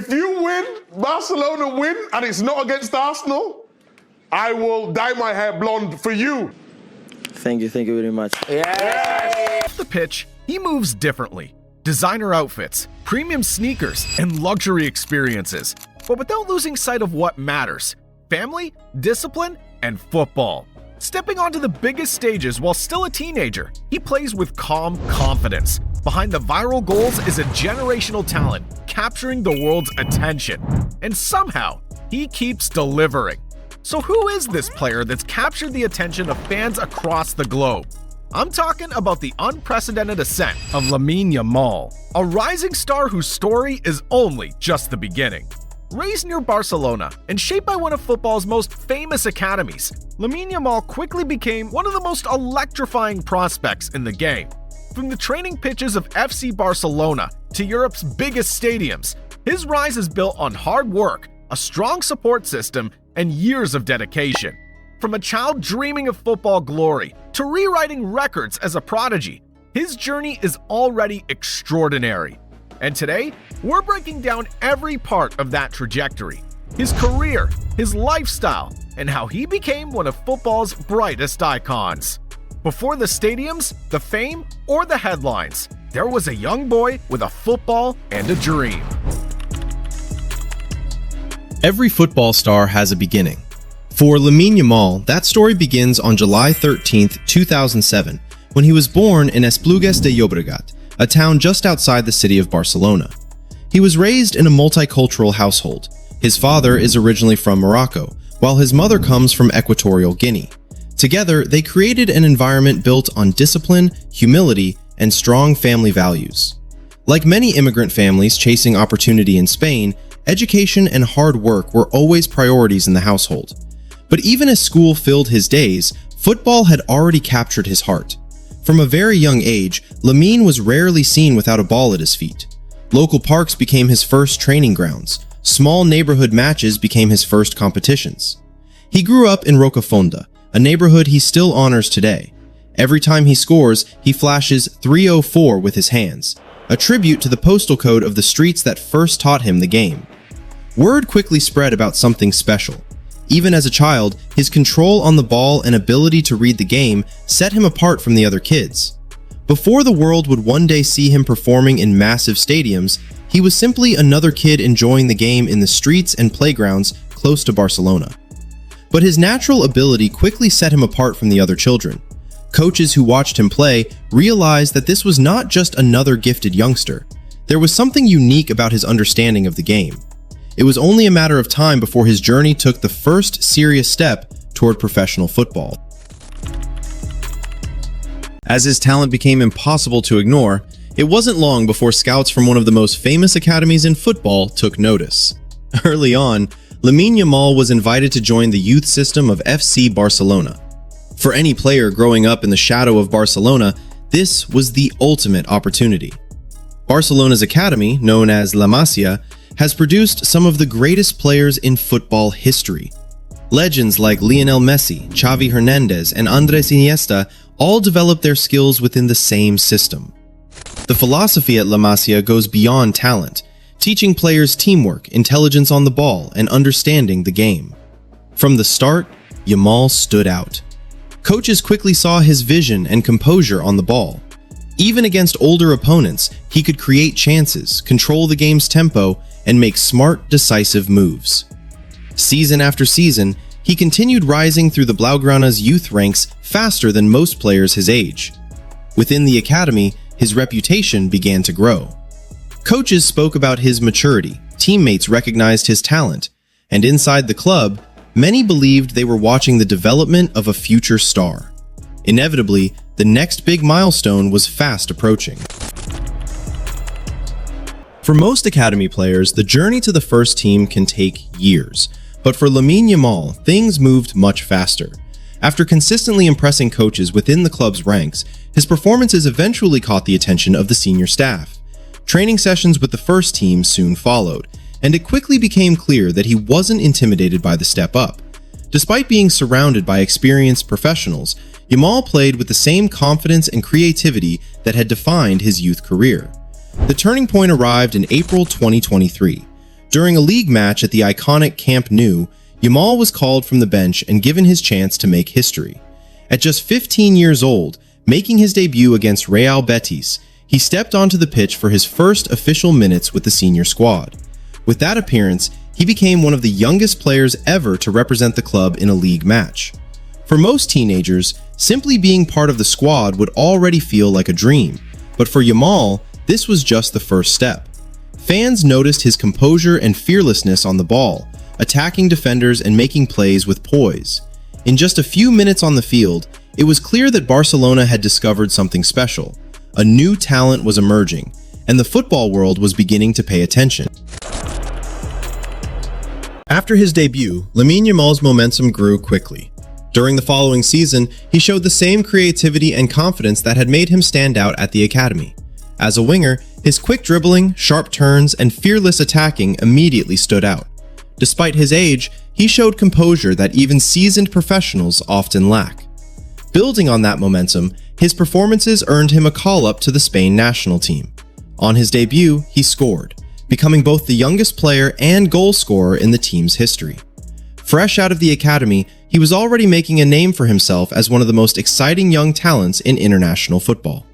If you win, Barcelona win, and it's not against Arsenal, I will dye my hair blonde for you. Thank you very much. Off the pitch, he moves differently. Designer outfits, premium sneakers, and luxury experiences, but without losing sight of what matters: family, discipline, and football. Stepping onto the biggest stages while still a teenager, he plays with calm confidence. Behind the viral goals is a generational talent, capturing the world's attention. And somehow, he keeps delivering. So who is this player that's captured the attention of fans across the globe? I'm talking about the unprecedented ascent of Lamine Yamal, a rising star whose story is only just the beginning. Raised near Barcelona and shaped by one of football's most famous academies, Lamine Yamal quickly became one of the most electrifying prospects in the game. From the training pitches of FC Barcelona to Europe's biggest stadiums, his rise is built on hard work, a strong support system, and years of dedication. From a child dreaming of football glory to rewriting records as a prodigy, his journey is already extraordinary. And today, we're breaking down every part of that trajectory: his career, his lifestyle, and how he became one of football's brightest icons. Before the stadiums, the fame, or the headlines, there was a young boy with a football and a dream. Every football star has a beginning. For Lamine Yamal, that story begins on July 13, 2007, when he was born in Esplugues de Llobregat, a town just outside the city of Barcelona. He was raised in a multicultural household. His father is originally from Morocco, while his mother comes from Equatorial Guinea. Together, they created an environment built on discipline, humility, and strong family values. Like many immigrant families chasing opportunity in Spain, education and hard work were always priorities in the household. But even as school filled his days, football had already captured his heart. From a very young age, Lamine was rarely seen without a ball at his feet. Local parks became his first training grounds. Small neighborhood matches became his first competitions. He grew up in Rocafonda, a neighborhood he still honors today. Every time he scores, he flashes 304 with his hands, a tribute to the postal code of the streets that first taught him the game. Word quickly spread about something special. Even as a child, his control on the ball and ability to read the game set him apart from the other kids. Before the world would one day see him performing in massive stadiums, he was simply another kid enjoying the game in the streets and playgrounds close to Barcelona. But his natural ability quickly set him apart from the other children. Coaches who watched him play realized that this was not just another gifted youngster. There was something unique about his understanding of the game. It was only a matter of time before his journey took the first serious step toward professional football. As his talent became impossible to ignore, it wasn't long before scouts from one of the most famous academies in football took notice. Early on, Lamine Yamal was invited to join the youth system of FC Barcelona. For any player growing up in the shadow of Barcelona, this was the ultimate opportunity. Barcelona's academy, known as La Masia, has produced some of the greatest players in football history. Legends like Lionel Messi, Xavi Hernandez, and Andres Iniesta all developed their skills within the same system. The philosophy at La Masia goes beyond talent, teaching players teamwork, intelligence on the ball, and understanding the game. From the start, Yamal stood out. Coaches quickly saw his vision and composure on the ball. Even against older opponents, he could create chances, control the game's tempo, and make smart, decisive moves. Season after season, he continued rising through the Blaugrana's youth ranks faster than most players his age. Within the academy, his reputation began to grow. Coaches spoke about his maturity, teammates recognized his talent, and inside the club, many believed they were watching the development of a future star. Inevitably, the next big milestone was fast approaching. For most academy players, the journey to the first team can take years. But for Lamine Yamal, things moved much faster. After consistently impressing coaches within the club's ranks, his performances eventually caught the attention of the senior staff. Training sessions with the first team soon followed, and it quickly became clear that he wasn't intimidated by the step up. Despite being surrounded by experienced professionals, Yamal played with the same confidence and creativity that had defined his youth career. The turning point arrived in April 2023. During a league match at the iconic Camp Nou, Yamal was called from the bench and given his chance to make history. At just 15 years old, making his debut against Real Betis, he stepped onto the pitch for his first official minutes with the senior squad. With that appearance, he became one of the youngest players ever to represent the club in a league match. For most teenagers, simply being part of the squad would already feel like a dream, but for Yamal, this was just the first step. Fans noticed his composure and fearlessness on the ball, attacking defenders and making plays with poise. In just a few minutes on the field, it was clear that Barcelona had discovered something special. A new talent was emerging, and the football world was beginning to pay attention. After his debut, Lamine Yamal's momentum grew quickly. During the following season, he showed the same creativity and confidence that had made him stand out at the academy. As a winger, his quick dribbling, sharp turns, and fearless attacking immediately stood out. Despite his age, he showed composure that even seasoned professionals often lack. Building on that momentum, his performances earned him a call-up to the Spain national team. On his debut, he scored, becoming both the youngest player and goal scorer in the team's history. Fresh out of the academy, he was already making a name for himself as one of the most exciting young talents in international football.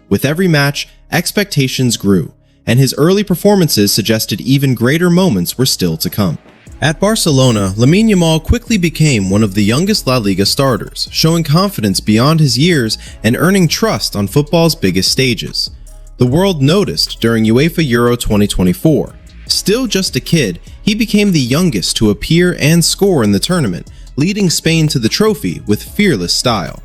With every match, expectations grew, and his early performances suggested even greater moments were still to come. At Barcelona, Lamine Yamal quickly became one of the youngest La Liga starters, showing confidence beyond his years and earning trust on football's biggest stages. The world noticed during UEFA Euro 2024. Still just a kid, he became the youngest to appear and score in the tournament, leading Spain to the trophy with fearless style.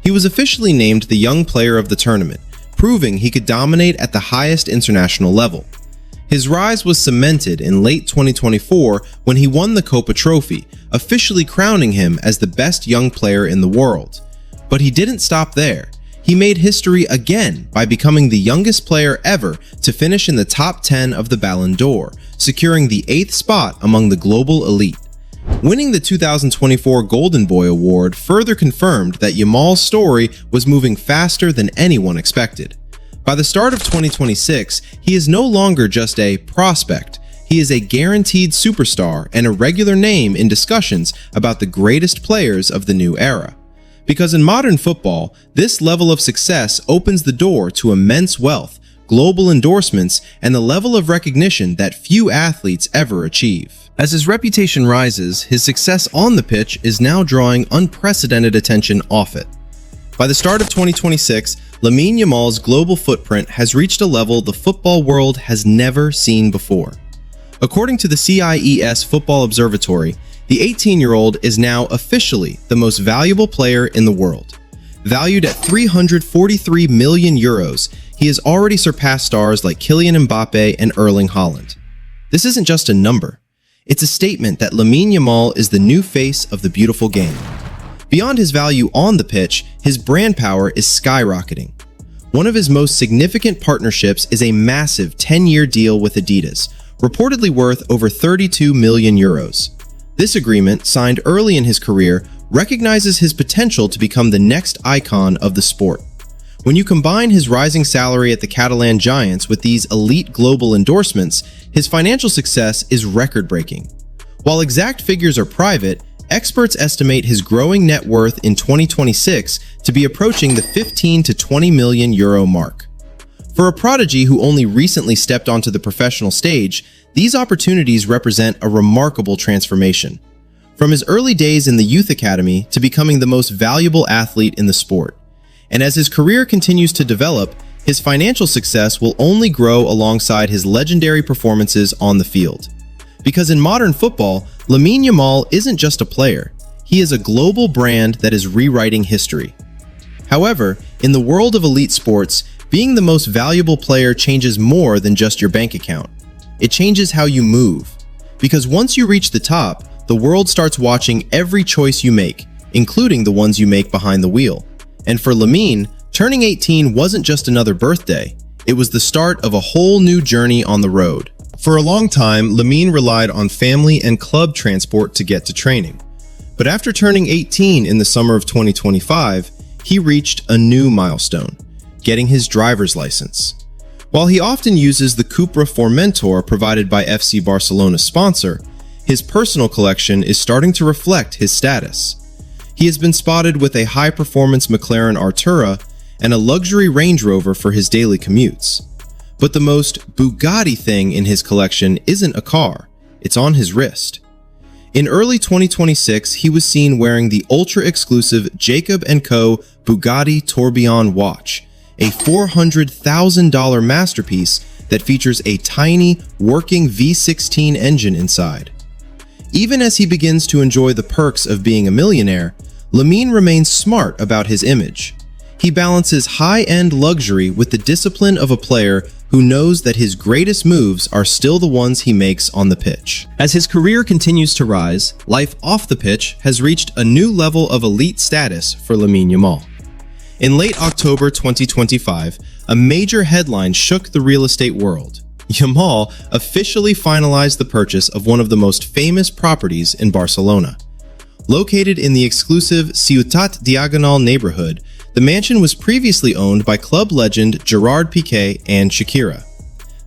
He was officially named the Young Player of the tournament, proving he could dominate at the highest international level. His rise was cemented in late 2024 when he won the Copa trophy, officially crowning him as the best young player in the world. But he didn't stop there. He made history again by becoming the youngest player ever to finish in the top 10 of the Ballon d'Or, securing the 8th spot among the global elite. Winning the 2024 Golden Boy Award further confirmed that Yamal's story was moving faster than anyone expected. By the start of 2026, he is no longer just a prospect. He is a guaranteed superstar and a regular name in discussions about the greatest players of the new era. Because in modern football, this level of success opens the door to immense wealth, global endorsements, and the level of recognition that few athletes ever achieve. As his reputation rises, his success on the pitch is now drawing unprecedented attention off it. By the start of 2026, Lamine Yamal's global footprint has reached a level the football world has never seen before. According to the CIES Football Observatory, the 18-year-old is now officially the most valuable player in the world. Valued at 343 million euros, he has already surpassed stars like Kylian Mbappe and Erling Haaland. This isn't just a number. It's a statement that Lamine Yamal is the new face of the beautiful game. Beyond his value on the pitch, his brand power is skyrocketing. One of his most significant partnerships is a massive 10-year deal with Adidas, reportedly worth over 32 million euros. This agreement, signed early in his career, recognizes his potential to become the next icon of the sport. When you combine his rising salary at the Catalan Giants with these elite global endorsements, his financial success is record-breaking. While exact figures are private, experts estimate his growing net worth in 2026 to be approaching the 15 to 20 million euro mark. For a prodigy who only recently stepped onto the professional stage, these opportunities represent a remarkable transformation. From his early days in the youth academy to becoming the most valuable athlete in the sport. And as his career continues to develop, his financial success will only grow alongside his legendary performances on the field. Because in modern football, Lamine Yamal isn't just a player, he is a global brand that is rewriting history. However, in the world of elite sports, being the most valuable player changes more than just your bank account. It changes how you move. Because once you reach the top, the world starts watching every choice you make, including the ones you make behind the wheel. And for Lamine, turning 18 wasn't just another birthday, it was the start of a whole new journey on the road. For a long time, Lamine relied on family and club transport to get to training. But after turning 18 in the summer of 2025, he reached a new milestone, getting his driver's license. While he often uses the Cupra Formentor provided by FC Barcelona's sponsor, his personal collection is starting to reflect his status. He has been spotted with a high-performance McLaren Artura and a luxury Range Rover for his daily commutes. But the most Bugatti thing in his collection isn't a car, it's on his wrist. In early 2026, he was seen wearing the ultra-exclusive Jacob & Co. Bugatti Tourbillon watch, a $400,000 masterpiece that features a tiny, working V16 engine inside. Even as he begins to enjoy the perks of being a millionaire, Lamine remains smart about his image. He balances high-end luxury with the discipline of a player who knows that his greatest moves are still the ones he makes on the pitch. As his career continues to rise, life off the pitch has reached a new level of elite status for Lamine Yamal. In late October 2025, a major headline shook the real estate world. Yamal officially finalized the purchase of one of the most famous properties in Barcelona. Located in the exclusive Ciutat Diagonal neighborhood, the mansion was previously owned by club legend Gerard Piqué and Shakira.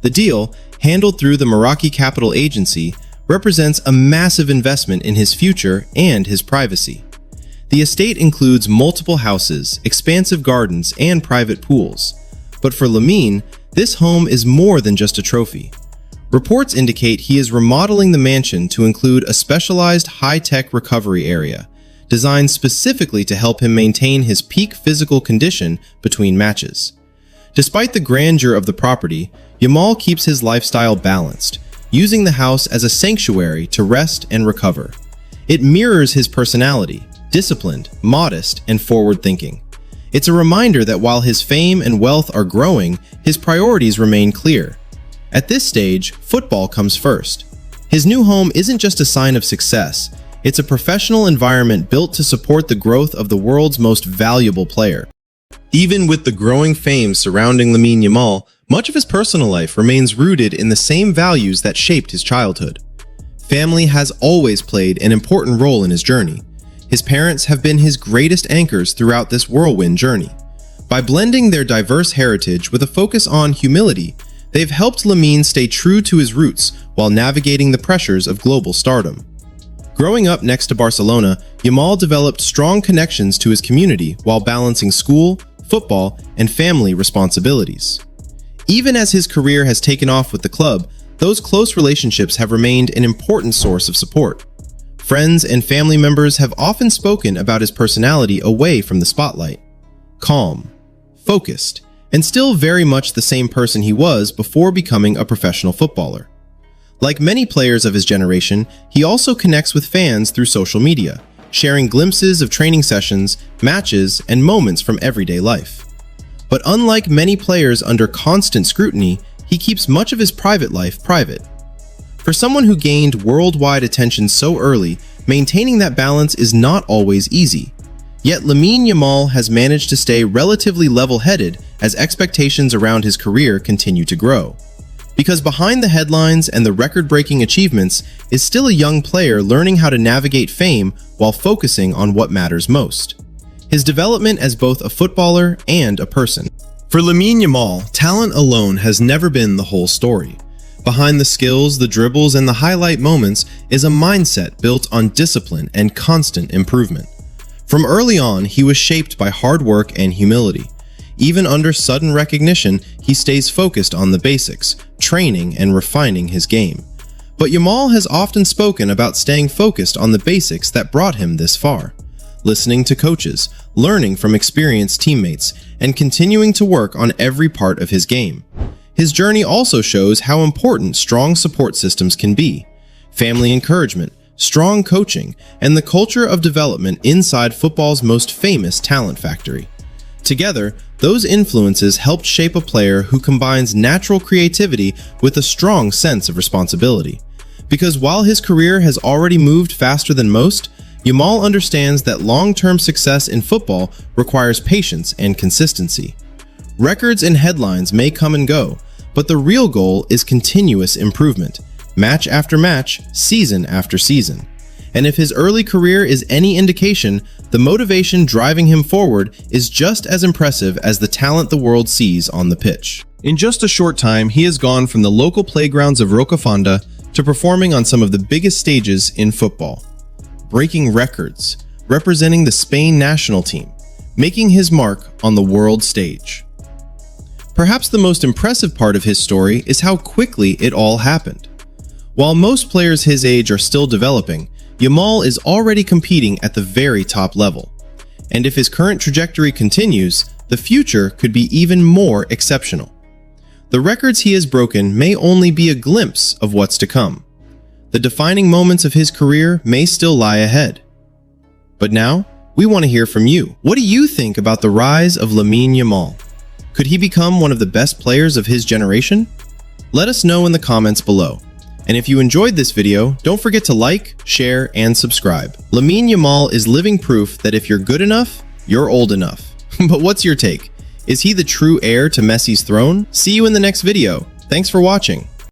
The deal, handled through the Meraki Capital Agency, represents a massive investment in his future and his privacy. The estate includes multiple houses, expansive gardens, and private pools. But for Lamine, this home is more than just a trophy. Reports indicate he is remodeling the mansion to include a specialized high-tech recovery area, designed specifically to help him maintain his peak physical condition between matches. Despite the grandeur of the property, Yamal keeps his lifestyle balanced, using the house as a sanctuary to rest and recover. It mirrors his personality, disciplined, modest, and forward-thinking. It's a reminder that while his fame and wealth are growing, his priorities remain clear. At this stage, football comes first. His new home isn't just a sign of success, it's a professional environment built to support the growth of the world's most valuable player. Even with the growing fame surrounding Lamine Yamal, much of his personal life remains rooted in the same values that shaped his childhood. Family has always played an important role in his journey. His parents have been his greatest anchors throughout this whirlwind journey. By blending their diverse heritage with a focus on humility, they've helped Lamine stay true to his roots while navigating the pressures of global stardom. Growing up next to Barcelona, Yamal developed strong connections to his community while balancing school, football, and family responsibilities. Even as his career has taken off with the club, those close relationships have remained an important source of support. Friends and family members have often spoken about his personality away from the spotlight. Calm, focused, and still very much the same person he was before becoming a professional footballer. Like many players of his generation, he also connects with fans through social media, sharing glimpses of training sessions, matches, and moments from everyday life. But unlike many players under constant scrutiny, he keeps much of his private life private. For someone who gained worldwide attention so early, maintaining that balance is not always easy. Yet Lamine Yamal has managed to stay relatively level-headed as expectations around his career continue to grow. Because behind the headlines and the record-breaking achievements is still a young player learning how to navigate fame while focusing on what matters most: his development as both a footballer and a person. For Lamine Yamal, talent alone has never been the whole story. Behind the skills, the dribbles, and the highlight moments is a mindset built on discipline and constant improvement. From early on, he was shaped by hard work and humility. Even under sudden recognition, he stays focused on the basics, training and refining his game. But Yamal has often spoken about staying focused on the basics that brought him this far. Listening to coaches, learning from experienced teammates, and continuing to work on every part of his game. His journey also shows how important strong support systems can be. Family encouragement, strong coaching, and the culture of development inside football's most famous talent factory. Together, those influences helped shape a player who combines natural creativity with a strong sense of responsibility. Because while his career has already moved faster than most, Yamal understands that long-term success in football requires patience and consistency. Records and headlines may come and go, but the real goal is continuous improvement, match after match, season after season. And if his early career is any indication, the motivation driving him forward is just as impressive as the talent the world sees on the pitch. In just a short time, he has gone from the local playgrounds of Rocafonda to performing on some of the biggest stages in football, breaking records, representing the Spain national team, making his mark on the world stage. Perhaps the most impressive part of his story is how quickly it all happened. While most players his age are still developing, Yamal is already competing at the very top level. And if his current trajectory continues, the future could be even more exceptional. The records he has broken may only be a glimpse of what's to come. The defining moments of his career may still lie ahead. But now, we want to hear from you. What do you think about the rise of Lamine Yamal? Could he become one of the best players of his generation? Let us know in the comments below. And if you enjoyed this video, don't forget to like, share, and subscribe. Lamine Yamal is living proof that if you're good enough, you're old enough. But what's your take? Is he the true heir to Messi's throne? See you in the next video. Thanks for watching.